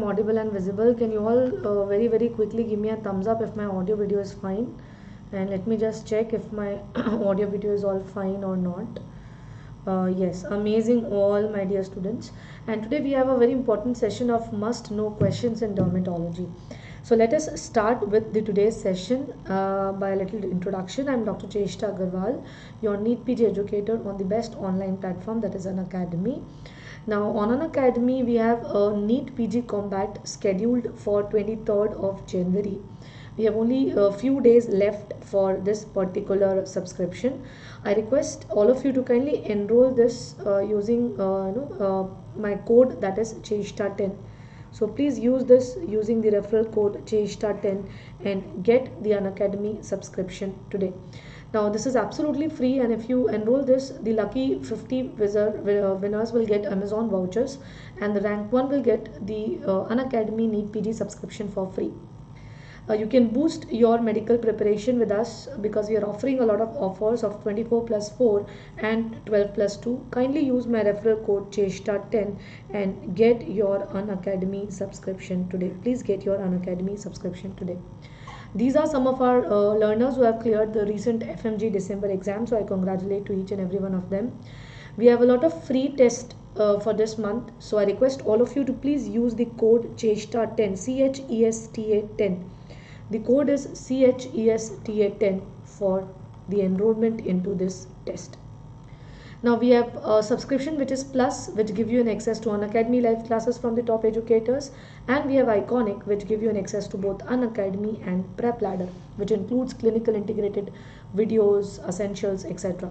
Audible and visible. Can you all very quickly give me a thumbs up if my audio video is fine, and let me just check if my audio video is all fine or not. Yes, amazing all my dear students. And today we have a very important session of must know questions in dermatology. So let us start with the today's session by a little introduction. I'm Dr. Chesta Agarwal, your NEET PG educator on the best online platform, that is Unacademy. Now on Unacademy we have a NEET PG combat scheduled for 23rd of January. We have only a few days left for this particular subscription. I request all of you to kindly enroll this using my code, that is Chesta10. So please use this using the referral code Chesta10 and get the Unacademy subscription today. Now this is absolutely free, and if you enroll this, the lucky 50 winners will get Amazon vouchers, and the rank 1 will get the Unacademy NEET PG subscription for free. You can boost your medical preparation with us because we are offering a lot of offers of 24+4 and 12+2. Kindly use my referral code Chesta10 and get your Unacademy subscription today. Please get your Unacademy subscription today. These are some of our learners who have cleared the recent FMG December exam, so I congratulate to each and every one of them. We have a lot of free tests for this month, so I request all of you to please use the code Chesta10, CHESTA10. The code is CHESTA10 for the enrollment into this test. Now we have a subscription which is Plus, which give you an access to Unacademy live classes from the top educators, and we have Iconic, which give you an access to both Unacademy and Prep Ladder, which includes clinical integrated videos, essentials, etc.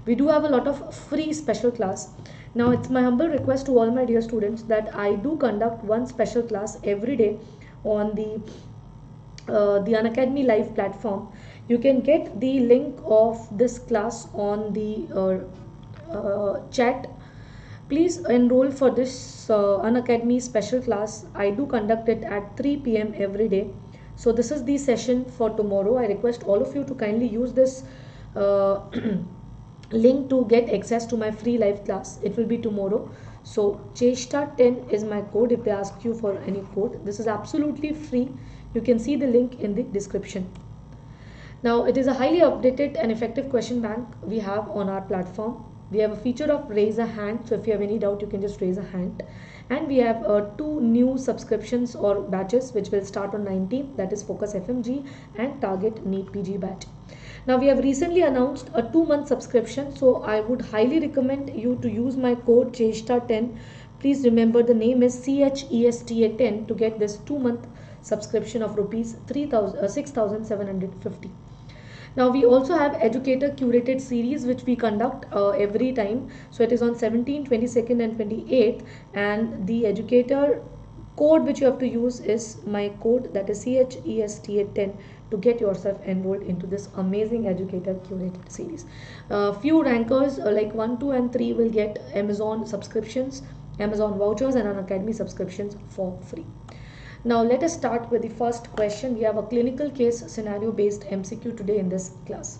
We do have a lot of free special class. Now it's my humble request to all my dear students that I do conduct one special class every day on the Unacademy live platform. You can get the link of this class on the chat. Please enroll for this Unacademy special class. I do conduct it at 3 p.m. every day. So this is the session for tomorrow. I request all of you to kindly use this link to get access to my free live class. It will be tomorrow. So Chesta10 is my code if they ask you for any code. This is absolutely free. You can see the link in the description. Now it is a highly updated and effective question bank we have on our platform. We have a feature of raise a hand, so if you have any doubt you can just raise a hand. And we have 2 new subscriptions or batches which will start on 19th, that is Focus FMG and Target NEET PG batch. Now we have recently announced a 2-month subscription, so I would highly recommend you to use my code Chesta10. Please remember the name is CHESTA10 to get this 2-month subscription of rupees 6,750. Now we also have educator curated series which we conduct every time. So it is on 17th, 22nd and 28th, and the educator code which you have to use is my code, that is CHESTA10, to get yourself enrolled into this amazing educator curated series. Few rankers like 1, 2 and 3 will get Amazon subscriptions, Amazon vouchers and Unacademy subscriptions for free. Now let us start with the first question. We have a clinical case scenario based MCQ today in this class.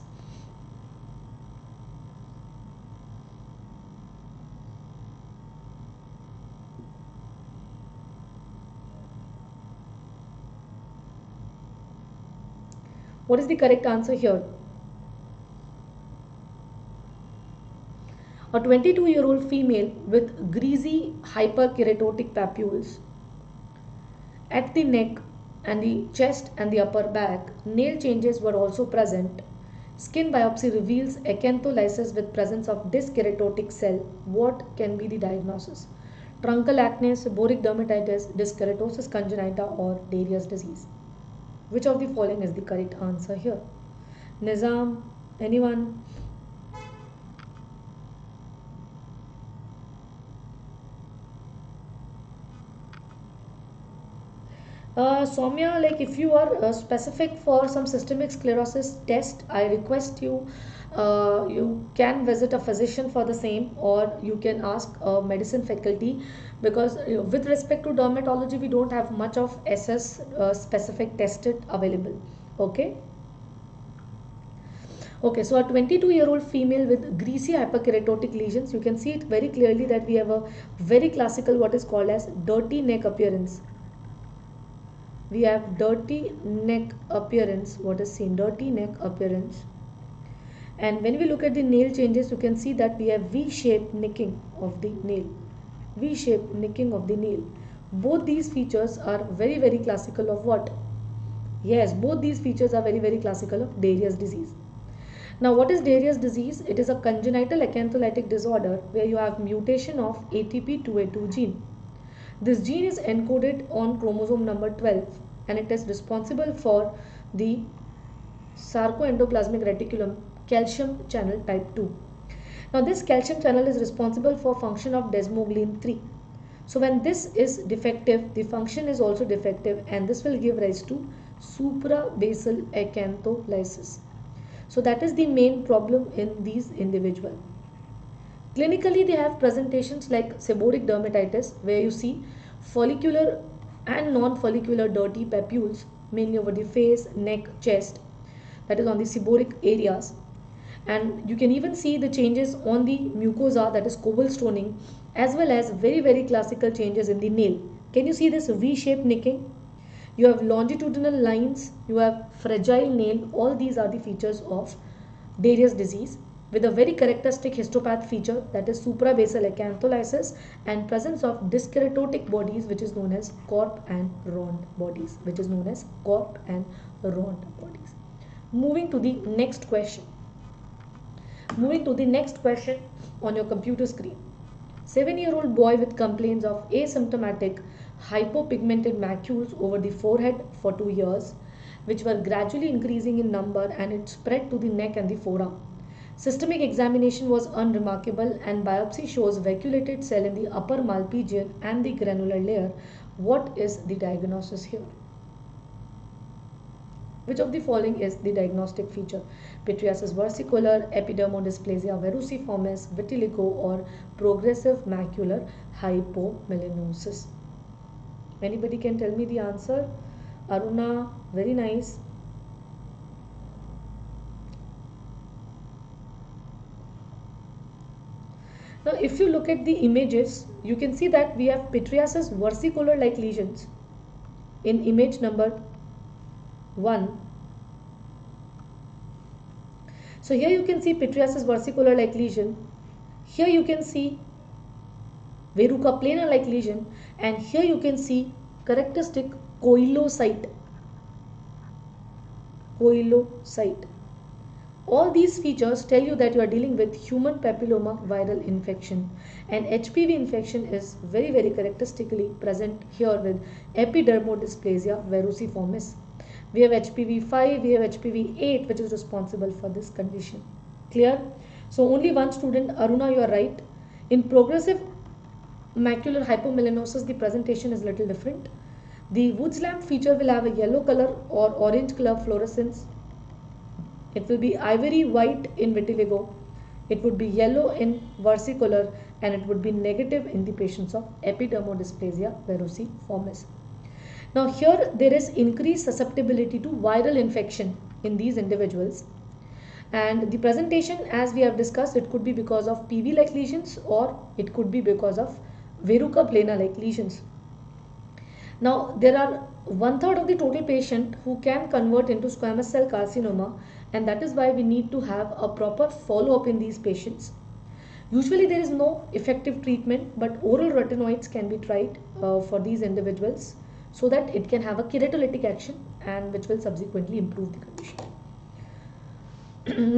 What is the correct answer here? A 22-year-old female with greasy hyperkeratotic papules at the neck and the chest and the upper back. Nail changes were also present. Skin biopsy reveals acantholysis with presence of dyskeratotic cell. What can be the diagnosis? Truncal acne, seborrheic dermatitis, dyskeratosis congenita or Darius disease. Which of the following is the correct answer here? Nizam, anyone? Soumya, like if you are specific for some systemic sclerosis test, I request you, you can visit a physician for the same, or you can ask a medicine faculty, because with respect to dermatology, we don't have much of SS specific tested available. Okay. Okay, so a 22-year-old female with greasy hyperkeratotic lesions, you can see it very clearly that we have a very classical what is called as dirty neck appearance. we have dirty neck appearance. What is seen? Dirty neck appearance. And when we look at the nail changes, you can see that we have V-shaped nicking of the nail. V-shaped nicking of the nail. Both these features are very, very classical of what? Yes, both these features are very, very classical of Darius disease. Now, what is Darius disease? It is a congenital acantholytic disorder where you have mutation of ATP2A2 gene. This gene is encoded on chromosome number 12 and it is responsible for the sarcoendoplasmic reticulum calcium channel type 2. Now, this calcium channel is responsible for function of desmoglein 3. So, when this is defective, the function is also defective and this will give rise to suprabasal acantholysis. So that is the main problem in these individuals. Clinically, they have presentations like seborrheic dermatitis, where you see follicular and non-follicular dirty papules, mainly over the face, neck, chest, that is on the seborrheic areas. And you can even see the changes on the mucosa, that is cobblestoning, as well as very, very classical changes in the nail. Can you see this V-shaped nicking? You have longitudinal lines, you have fragile nail. All these are the features of Darius disease with a very characteristic histopath feature, that is suprabasal acantholysis and presence of dyskeratotic bodies, which is known as corp and rond bodies, Moving to the next question. On your computer screen. 7-year-old boy with complaints of asymptomatic hypopigmented macules over the forehead for 2 years, which were gradually increasing in number, and it spread to the neck and the forearm. Systemic examination was unremarkable and biopsy shows vacuolated cell in the upper malpighian and the granular layer. What is the diagnosis here? Which of the following is the diagnostic feature? Pityriasis versicolor, epidermodysplasia verruciformis, vitiligo, or progressive macular hypomelanosis? Anybody can tell me the answer? Aruna, very nice. Now, if you look at the images, you can see that we have pityriasis versicolor like lesions in image number 1. So here you can see pityriasis versicolor like lesion. Here you can see verruca plana like lesion, and here you can see characteristic coilocyte. All these features tell you that you are dealing with human papilloma viral infection, and HPV infection is very, very characteristically present here with epidermodysplasia verruciformis. We have HPV 5, we have HPV 8, which is responsible for this condition. Clear? So only one student, Aruna, you are right. In progressive macular hypomelanosis, the presentation is little different. The Woods lamp feature will have a yellow color or orange color fluorescence. It will be ivory white in vitiligo. It would be yellow in versicolor, and it would be negative in the patients of epidermodysplasia verruciformis. Now here there is increased susceptibility to viral infection in these individuals, and the presentation, as we have discussed, it could be because of PV like lesions or it could be because of verruca plana like lesions. Now there are 1/3 of the total patient who can convert into squamous cell carcinoma, and that is why we need to have a proper follow-up in these patients. Usually there is no effective treatment, but oral retinoids can be tried for these individuals, so that it can have a keratolytic action and which will subsequently improve the condition.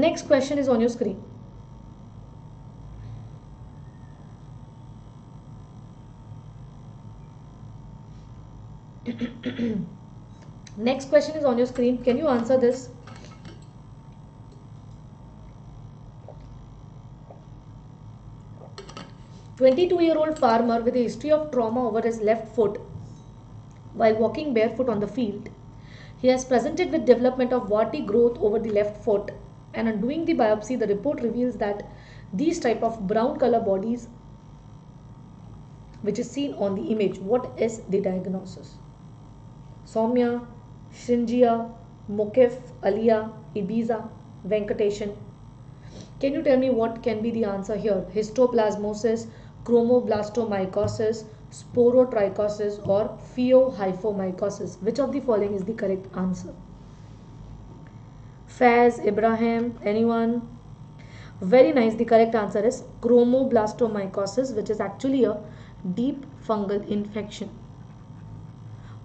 Next question is on your screen. Next question is on your screen. Can you answer this? A 22-year-old farmer with a history of trauma over his left foot while walking barefoot on the field. He has presented with development of warty growth over the left foot, and on doing the biopsy, the report reveals that these type of brown color bodies, which is seen on the image. What is the diagnosis? Soumya, Shinjia, Mukif, Alia, Ibiza, Venkatation. Can you tell me what can be the answer here? Histoplasmosis, chromoblastomycosis, sporotrichosis, or Phaeohyphomycosis. Which of the following is the correct answer? Faz, Ibrahim, anyone? Very nice. The correct answer is chromoblastomycosis, which is actually a deep fungal infection.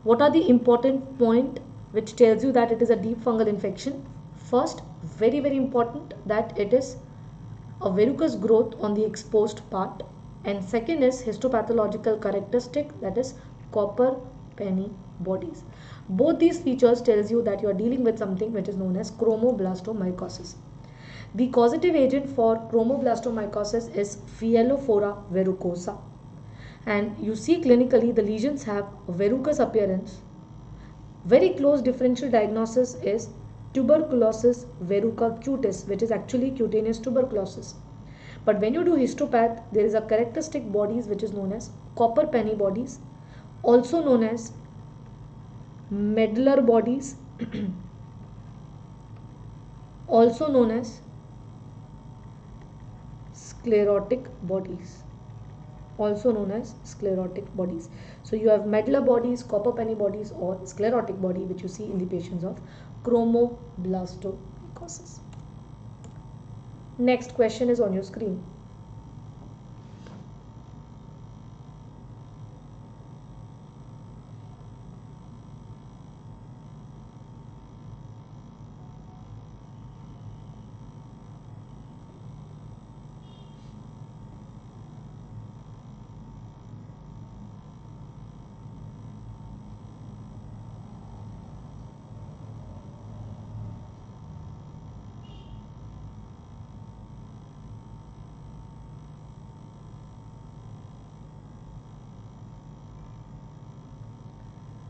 What are the important point which tells you that it is a deep fungal infection? First, very important, that it is a verrucous growth on the exposed part, and second is histopathological characteristic, that is copper penny bodies. Both these features tells you that you are dealing with something which is known as chromoblastomycosis. The causative agent for chromoblastomycosis is Phaeohyphomycosis verrucosa, and you see clinically the lesions have a verrucous appearance. Very close differential diagnosis is tuberculosis verrucocutis, which is actually cutaneous tuberculosis. But when you do histopath, there is a characteristic bodies which is known as copper penny bodies, also known as macular bodies, also known as sclerotic bodies, So you have macular bodies, copper penny bodies, or sclerotic body, which you see in the patients of chromoblastomycosis. Next question is on your screen.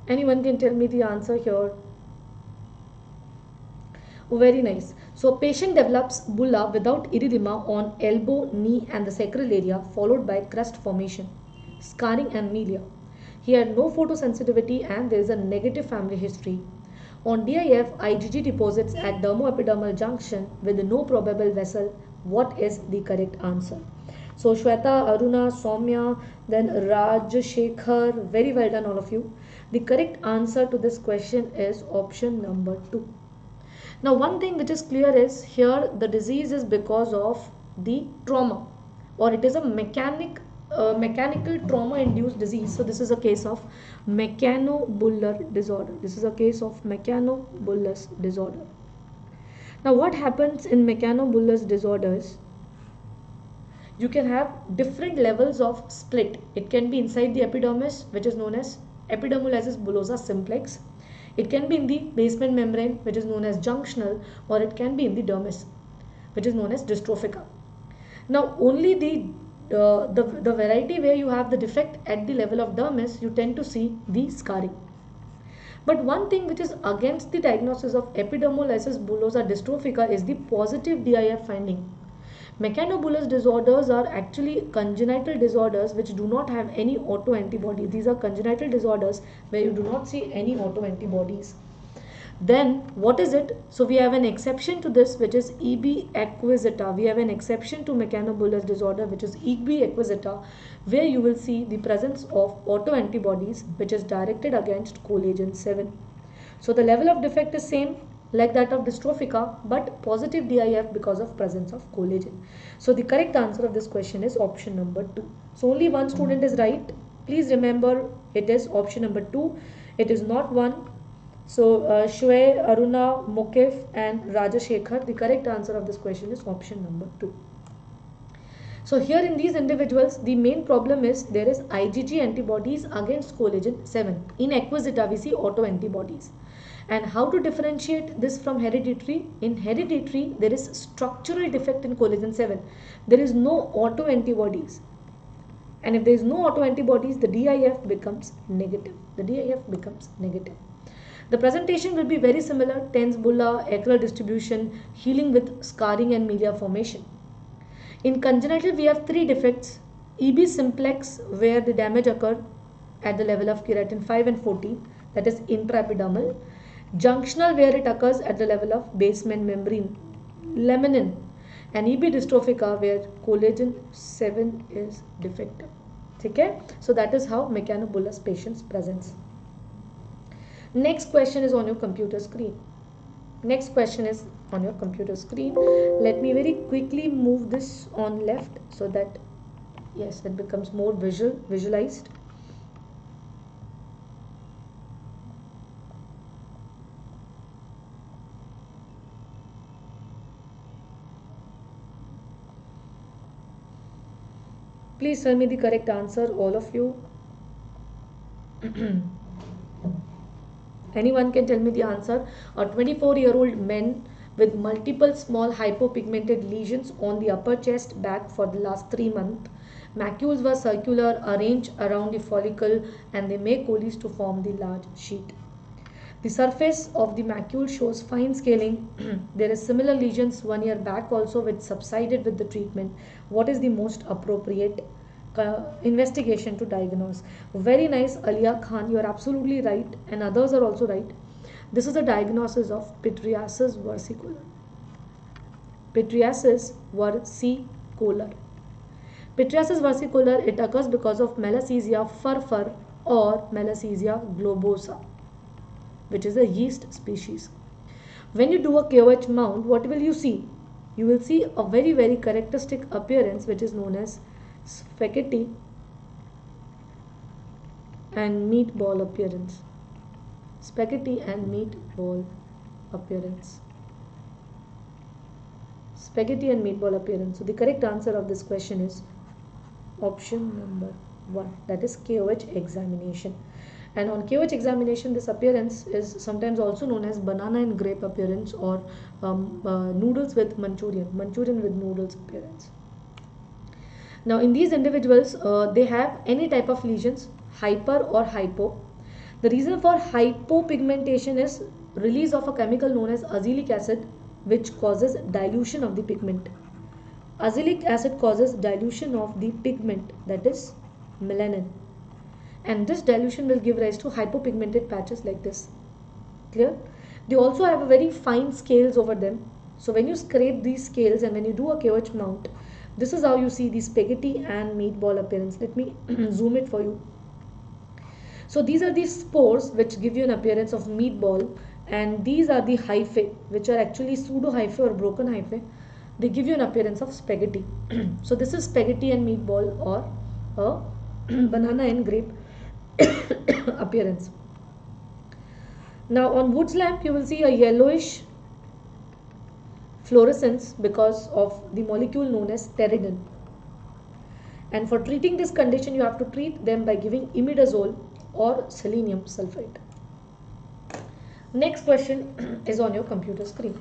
Anyone can tell me the answer here? Oh, very nice. So patient develops bulla without erythema on elbow, knee and the sacral area, followed by crust formation, scarring and melia. He had no photosensitivity and there is a negative family history. On DIF, IgG deposits at dermoepidermal junction with no probable vessel. What is the correct answer? So Shweta, Aruna, Soumya, then Rajshekhar, very well done all of you. The correct answer to this question is option number 2. Now one thing which is clear is here the disease is because of the trauma, or it is a mechanical trauma induced disease. So this is a case of mechanobular disorder. Now what happens in mechanobullous disorders? You can have different levels of split. It can be inside the epidermis, which is known as epidermolysis bullosa simplex. It can be in the basement membrane, which is known as junctional, or it can be in the dermis, which is known as dystrophica. Now only the variety where you have the defect at the level of dermis, you tend to see the scarring. But one thing which is against the diagnosis of epidermolysis bullosa dystrophica is the positive DIF finding. Mechanobullous disorders are actually congenital disorders which do not have any autoantibodies. These are congenital disorders where you do not see any autoantibodies. Then what is it? So we have an exception to this, which is EB acquisita. We have an exception to mechanobullous disorder, which is EB acquisita, where you will see the presence of autoantibodies which is directed against collagen 7. So the level of defect is same like that of dystrophica, but positive DIF because of presence of collagen. So the correct answer of this question is option number 2. So only one student is right. Please remember it is option number 2. It is not 1. So Shway, Aruna, Mukif and Rajashekhar, the correct answer of this question is option number 2. So here in these individuals, the main problem is there is IgG antibodies against collagen 7. In acquisita, we see autoantibodies. And how to differentiate this from hereditary? In hereditary, there is structural defect in collagen 7. There is no autoantibodies. And if there is no autoantibodies, the DIF becomes negative. The presentation will be very similar. Tens bulla, acral distribution, healing with scarring and melia formation. In congenital, we have 3 defects. EB simplex, where the damage occurred at the level of keratin 5 and 14, that is intraepidermal. Junctional, where it occurs at the level of basement membrane, laminin, and EB dystrophica, where collagen 7 is defective. Okay? So that is how mechanobullous patients presents. Next question is on your computer screen. Next question is on your computer screen. Let me very quickly move this on left so that yes, it becomes more visualized. Please tell me the correct answer, all of you. Anyone can tell me the answer. A 24-year-old man with multiple small hypopigmented lesions on the upper chest back for the last 3 months. Macules were circular, arranged around the follicle, and they may coalesce to form the large sheet. The surface of the macule shows fine scaling. There is similar lesions 1 year back also, which subsided with the treatment. What is the most appropriate investigation to diagnose? Very nice, Alia Khan, you are absolutely right, and others are also right. This is a diagnosis of Pityriasis versicolor. Pityriasis versicolor. Pityriasis versicolor, it occurs because of Malassezia furfur or Malassezia globosa, which is a yeast species. When you do a KOH mount, what will you see? You will see a very characteristic appearance which is known as spaghetti and meatball appearance. Spaghetti and meatball appearance. Spaghetti and meatball appearance. So the correct answer of this question is option number 1, that is KOH examination. And on KOH examination, this appearance is sometimes also known as banana and grape appearance, or noodles with Manchurian with noodles appearance. Now in these individuals, they have any type of lesions, hyper or hypo. The reason for hypopigmentation is release of a chemical known as azelaic acid, which causes dilution of the pigment. Azelaic acid causes dilution of the pigment, that is melanin, and this dilution will give rise to hypopigmented patches like this. Clear? They also have a very fine scales over them. So when you scrape these scales and when you do a KOH mount, this is how you see the spaghetti and meatball appearance. Let me zoom it for you. So these are the spores which give you an appearance of meatball, and these are the hyphae, which are actually pseudo hyphae or broken hyphae. They give you an appearance of spaghetti. So this is spaghetti and meatball, or a banana and grape appearance. Now on Wood's lamp, you will see a yellowish fluorescence because of the molecule known as pteridine. And for treating this condition, you have to treat them by giving imidazole or selenium sulfate. Next question is on your computer screen.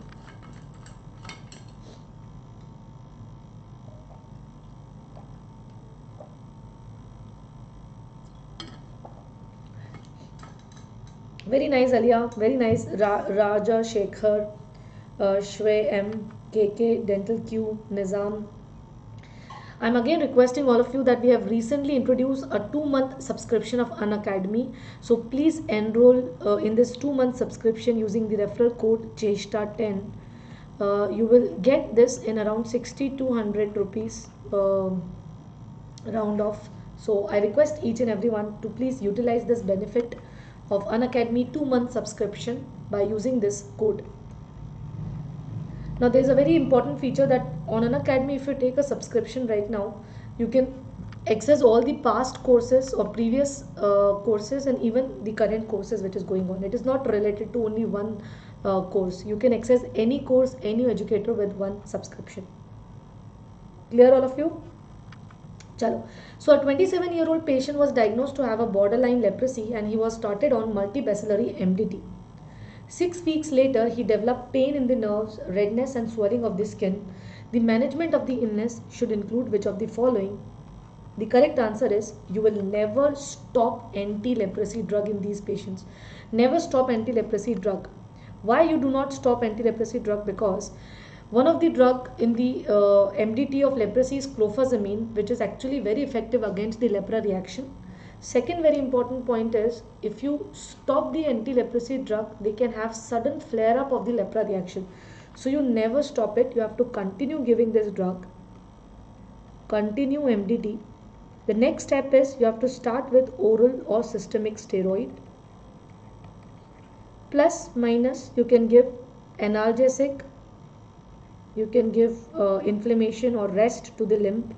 Very nice, Alia. Very nice. Raja Shekhar, Shwe M, KK, Dental Q, Nizam. I'm again requesting all of you that we have recently introduced a 2-month subscription of Unacademy. So please enroll in this 2-month subscription using the referral code CHESTA10. You will get this in around 60 to 100 rupees round off. So I request each and everyone to please utilize this benefit of Unacademy 2-month subscription by using this code. Now there is a very important feature that on Unacademy, if you take a subscription right now, you can access all the past courses or previous courses and even the current courses which is going on. It is not related to only one course. You can access any course, any educator with one subscription. Clear all of you? Chalo. So a 27-year-old patient was diagnosed to have a borderline leprosy and he was started on multibacillary MDT. 6 weeks later, he developed pain in the nerves, redness and swelling of the skin. The management of the illness should include which of the following? The correct answer is you will never stop anti-leprosy drug in these patients. Never stop anti-leprosy drug. Why you do not stop anti-leprosy drug? Because one of the drug in the MDT of leprosy is clofazimine, which is actually very effective against the lepra reaction. Second very important point is, if you stop the anti-leprosy drug, they can have sudden flare-up of the lepra reaction. So you never stop it. You have to continue giving this drug. Continue MDT. The next step is you have to start with oral or systemic steroid. Plus minus, you can give analgesic, you can give inflammation or rest to the limb,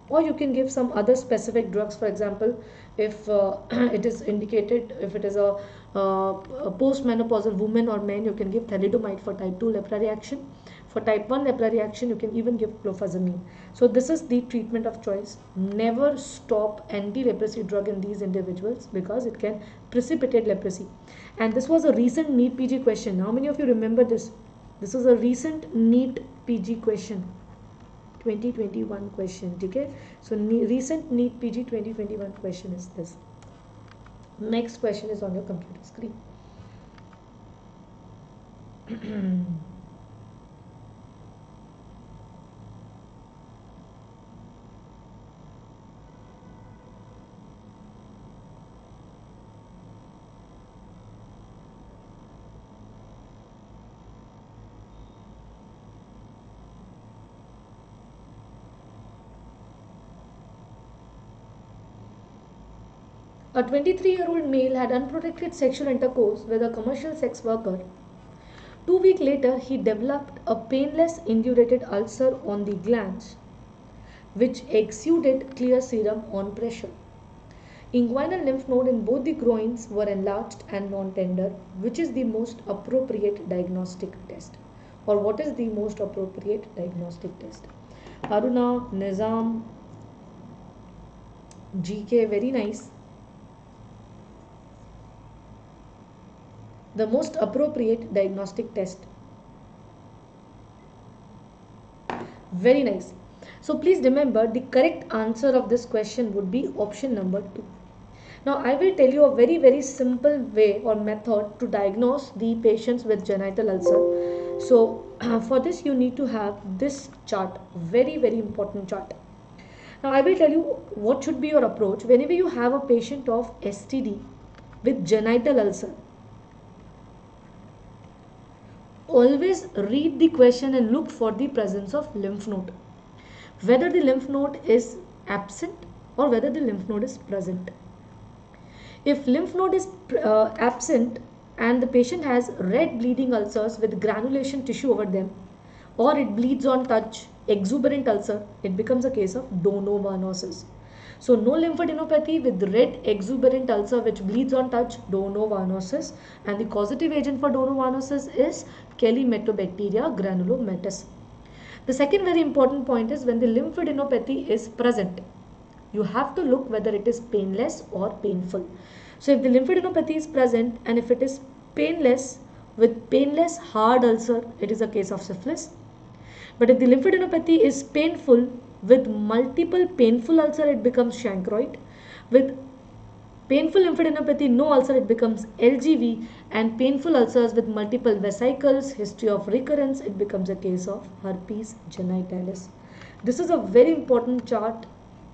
or you can give some other specific drugs. For example, if it is indicated, if it is a postmenopausal woman or man, you can give thalidomide for type 2 lepra reaction. For type 1 lepra reaction, you can even give clofazimine. So this is the treatment of choice. Never stop anti-leprosy drug in these individuals because it can precipitate leprosy. And this was a recent NEET PG question. How many of you remember this? This is a recent NEET PG question. 2021 question. Okay, so recent NEET PG 2021 question is this. Next question is on your computer screen. A 23-year-old male had unprotected sexual intercourse with a commercial sex worker. 2 weeks later, he developed a painless indurated ulcer on the glands, which exuded clear serum on pressure. Inguinal lymph node in both the groins were enlarged and non-tender. Which is the most appropriate diagnostic test? Or what is the most appropriate diagnostic test? Aruna, Nizam, GK, very nice. The most appropriate diagnostic test. Very nice. So please remember, the correct answer of this question would be option number 2. Now I will tell you a very simple way or method to diagnose the patients with genital ulcer. So for this you need to have this chart, very important chart. Now I will tell you what should be your approach whenever you have a patient of STD with genital ulcer. Always read the question and look for the presence of lymph node. Whether the lymph node is absent or whether the lymph node is present. If lymph node is absent and the patient has red bleeding ulcers with granulation tissue over them, or it bleeds on touch, exuberant ulcer, it becomes a case of donovanosis. So no lymphadenopathy with red exuberant ulcer which bleeds on touch, donovanosis, and the causative agent for donovanosis is Kelly-Metobacteria granulomatous. The second very important point is when the lymphadenopathy is present, you have to look whether it is painless or painful. So if the lymphadenopathy is present and if it is painless with painless hard ulcer, it is a case of syphilis. But if the lymphadenopathy is painful with multiple painful ulcer, it becomes chancroid. With painful lymphadenopathy, no ulcer, it becomes LGV, and painful ulcers with multiple vesicles, history of recurrence, it becomes a case of herpes genitalis. This is a very important chart.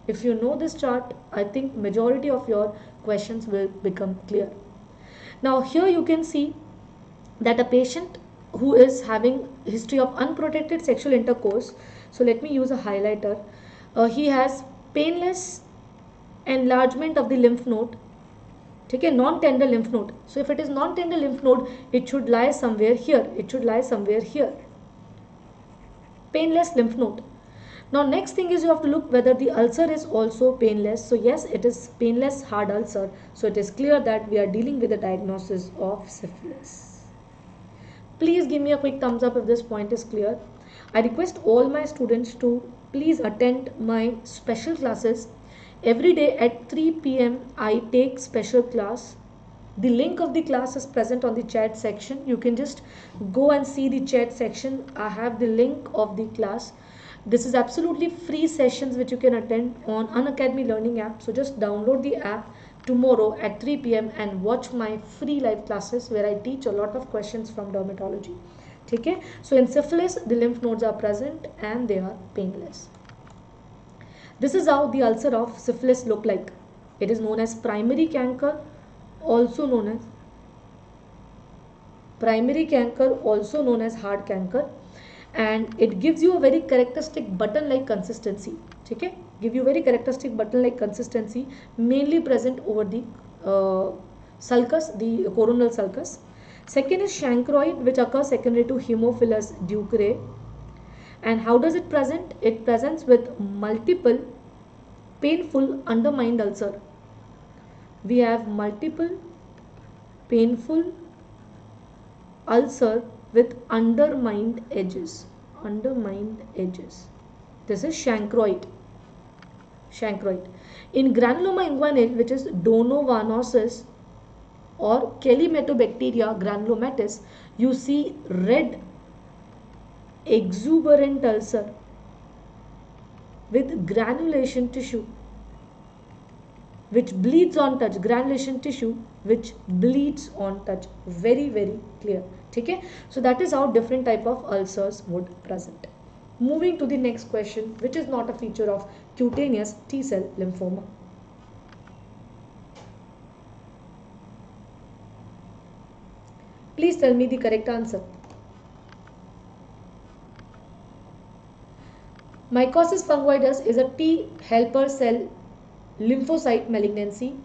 If you know this chart, I think majority of your questions will become clear. Now here you can see that a patient who is having history of unprotected sexual intercourse, so let me use a highlighter. He has painless enlargement of the lymph node, okay, non-tender lymph node. So if it is non-tender lymph node, it should lie somewhere here. It should lie somewhere here. Painless lymph node. Now next thing is you have to look whether the ulcer is also painless. So yes, it is painless hard ulcer. So it is clear that we are dealing with the diagnosis of syphilis. Please give me a quick thumbs up if this point is clear. I request all my students to please attend my special classes. Every day at 3 p.m. I take special class. The link of the class is present on the chat section. You can just go and see the chat section. I have the link of the class. This is absolutely free sessions which you can attend on Unacademy Learning app. So just download the app tomorrow at 3 p.m. and watch my free live classes where I teach a lot of questions from dermatology. Okay? So in syphilis, the lymph nodes are present and they are painless. This is how the ulcer of syphilis look like. It is known as primary canker, also known as hard canker, and it gives you a very characteristic button-like consistency. Okay? Give you very characteristic button-like consistency, mainly present over the sulcus, the coronal sulcus. Second is chancroid, which occurs secondary to Haemophilus ducrei. And how does it present? It presents with multiple painful undermined ulcer. We have multiple painful ulcer with undermined edges. This is chancroid. In granuloma inguinale, which is donovanosis or Chelimetobacteria granulomatis, you see red exuberant ulcer with granulation tissue which bleeds on touch. Granulation tissue which bleeds on touch. Very, very clear. Okay? So that is how different type of ulcers would present. Moving to the next question, which is not a feature of cutaneous T-cell lymphoma. Please tell me the correct answer. Mycosis fungoides is a T helper cell lymphocyte malignancy.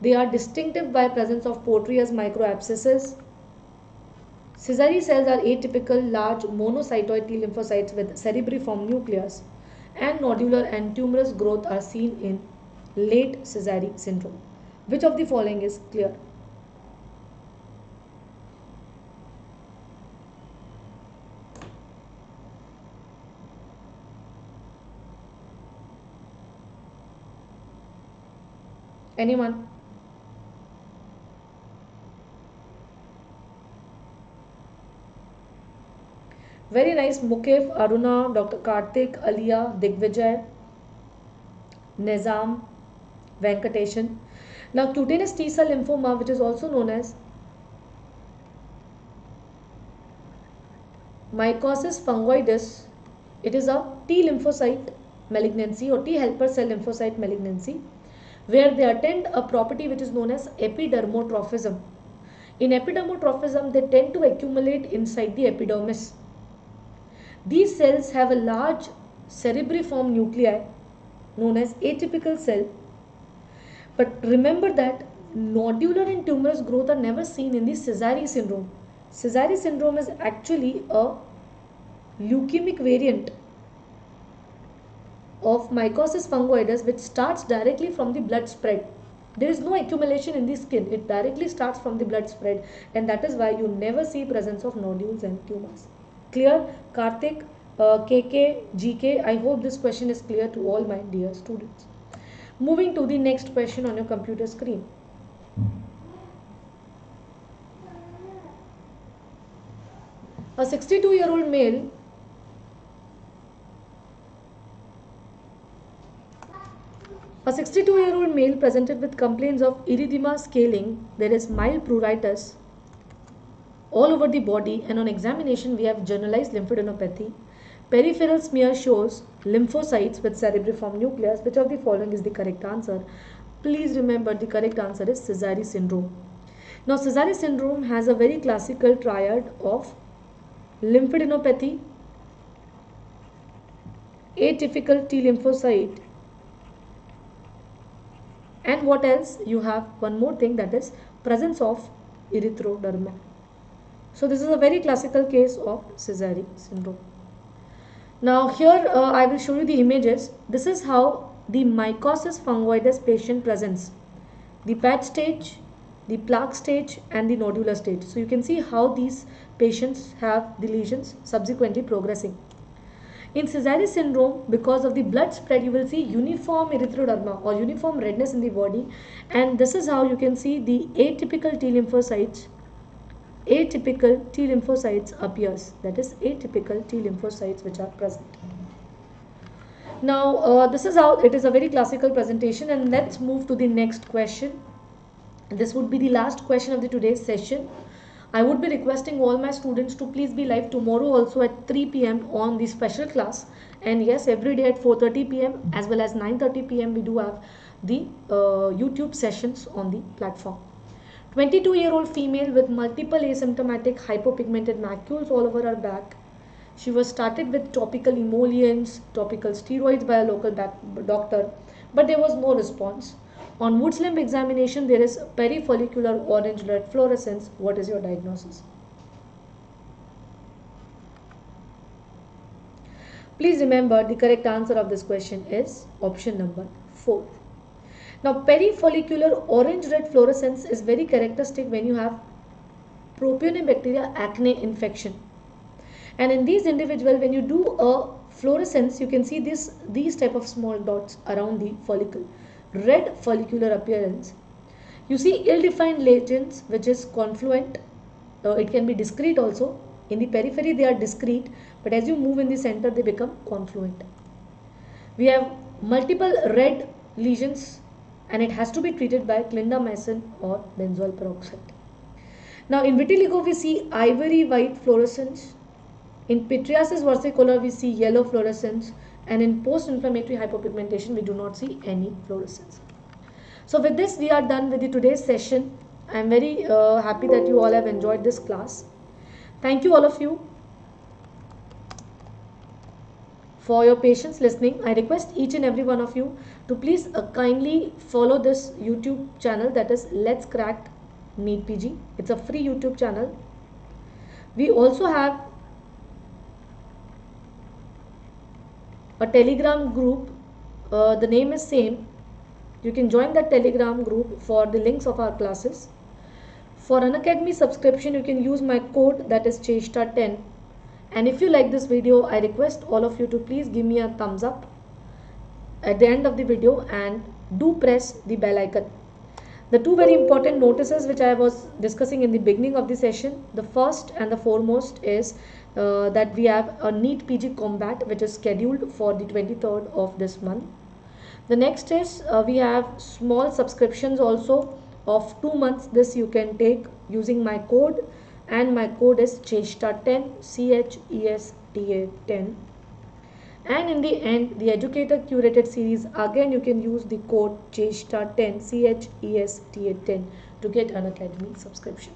They are distinctive by presence of Porphyria's microabscesses. Caesari cells are atypical large monocytoid T lymphocytes with cerebriform nucleus, and nodular and tumorous growth are seen in late Caesari syndrome. Which of the following is clear? Anyone? Very nice. Mukesh, Aruna, Dr. Karthik, Aliya, Digvijay, Nizam, Venkateshan. Now, cutaneous T-cell lymphoma, which is also known as mycosis fungoides, it is a T lymphocyte malignancy or T helper cell lymphocyte malignancy, where they attend a property which is known as epidermotrophism. In epidermotrophism, they tend to accumulate inside the epidermis. These cells have a large cerebriform nuclei known as atypical cell. But remember that nodular and tumorous growth are never seen in the Caesari syndrome. Caesari syndrome is actually a leukemic variant of mycosis fungoides, which starts directly from the blood spread. There is no accumulation in the skin. It directly starts from the blood spread, and that is why you never see presence of nodules and tumors. Clear? Karthik, KK, GK, I hope this question is clear to all my dear students. Moving to the next question on your computer screen. A 62-year-old male presented with complaints of erythema scaling. There is mild pruritus all over the body, and on examination we have generalized lymphadenopathy. Peripheral smear shows lymphocytes with cerebriform nucleus. Which of the following is the correct answer? Please remember the correct answer is Caesari syndrome. Now Caesari syndrome has a very classical triad of lymphadenopathy, atypical T lymphocyte, and what else? You have one more thing, that is presence of erythroderma. So this is a very classical case of Caesari syndrome. Now here I will show you the images. This is how the mycosis fungoides patient presents. The patch stage, the plaque stage, and the nodular stage. So you can see how these patients have the lesions subsequently progressing. In Caesari syndrome, because of the blood spread, you will see uniform erythroderma or uniform redness in the body, and this is how you can see the atypical T lymphocytes appears. That is atypical T lymphocytes which are present. Now this is how it is, a very classical presentation, and let's move to the next question. This would be the last question of the today's session. I would be requesting all my students to please be live tomorrow also at 3 p.m. on the special class, and yes, every day at 4:30 p.m. as well as 9:30 p.m. we do have the YouTube sessions on the platform. 22-year-old female with multiple asymptomatic hypopigmented macules all over her back. She was started with topical emollients, topical steroids by a local doctor, but there was no response. On Wood's limb examination, there is perifollicular orange-red fluorescence. What is your diagnosis? Please remember the correct answer of this question is option number 4. Now, perifollicular orange-red fluorescence is very characteristic when you have Propionibacteria acne infection. And in these individuals, when you do a fluorescence, you can see these type of small dots around the follicle. Red follicular appearance. You see ill-defined lesions which is confluent. It can be discrete also. In the periphery they are discrete, but as you move in the center they become confluent. We have multiple red lesions and it has to be treated by clindamycin or benzoyl peroxide. Now in vitiligo we see ivory white fluorescence. In Pityriasis versicolor we see yellow fluorescence, and in post-inflammatory hypopigmentation we do not see any fluorescence. So with this we are done with today's session. I am very happy that you all have enjoyed this class. Thank you all of you for your patience listening. I request each and every one of you to please kindly follow this YouTube channel, that is Let's Crack NEET PG. It's a free YouTube channel. We also have a Telegram group. The name is same. You can join that Telegram group for the links of our classes. For Unacademy subscription, you can use my code, that is Chesta10. And if you like this video, I request all of you to please give me a thumbs up at the end of the video and do press the bell icon. The two very important notices which I was discussing in the beginning of the session, the first and the foremost is that we have a NEET PG combat which is scheduled for the 23rd of this month. The next is we have small subscriptions also of 2 months. This you can take using my code, and my code is Chesta10, CHESTA10. And in the end, the educator curated series, again you can use the code Chesta10, CHESTA10 to get an Unacademy subscription.